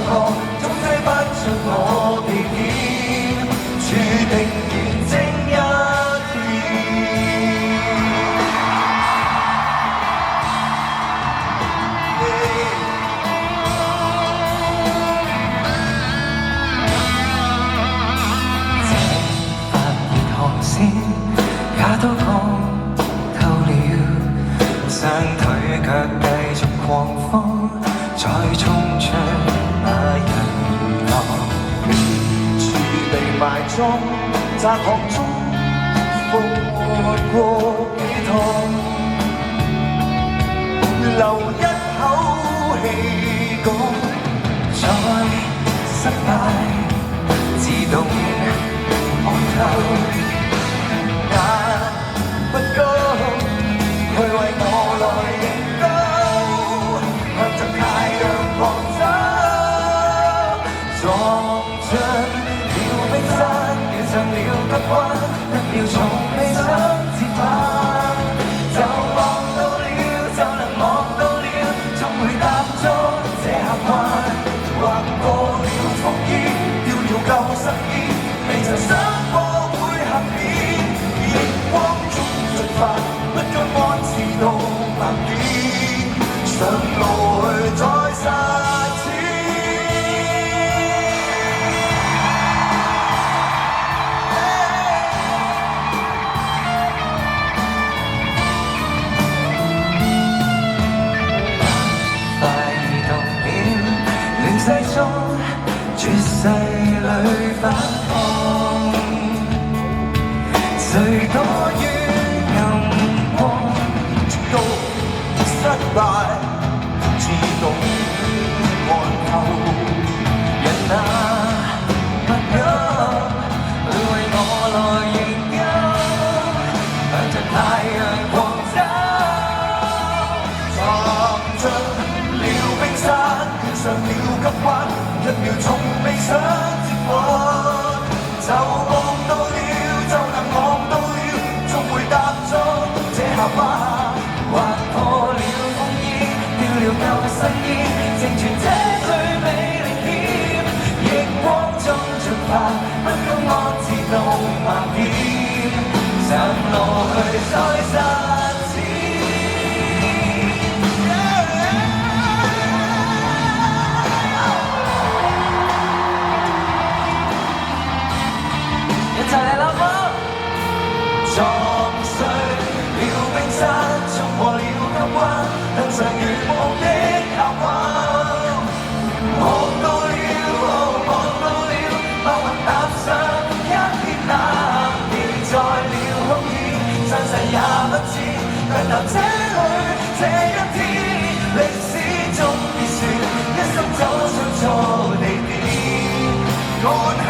個，總擠不出我地點，注定完整一片。也都講透了，雙腿卻繼續狂風，再衝出那人浪，處地埋葬，窄巷中復活幾趟，留一口氣講，再失敗自動看透。不甘，去為我來營救，向着太陽狂走，撞進了冰山，遇上了急彎，一秒從未想折返，就望到了，就能望到了，終會踏足這峽灣，劃過了風衣，掉了舊失意，未曾想過會幸免，熒光中不甘安持到盲點，上路去再實踐。快到了亂世中絕世裏反抗，誰多於失敗自動看透，人啊不急，去為我來營救，向着太陽狂走，撞進了冰山，遇上了急彎，一秒從未想接穩，就望到了，就能望到了，終會踏足這峽灣。劃破了風衣，掉了舊新衣，剩存這最美歷險。熒光中進發，不甘安置到盲點，上路去再實踐。一齊嚟啦！撞碎了冰山，衝過了急彎，向上如夢的峽灣。望到了，望到了，白雲踏上一片藍，記載了空意，身世也不知，腳踏這裏這一天，歷史中結算，一生走出錯地點，趕下。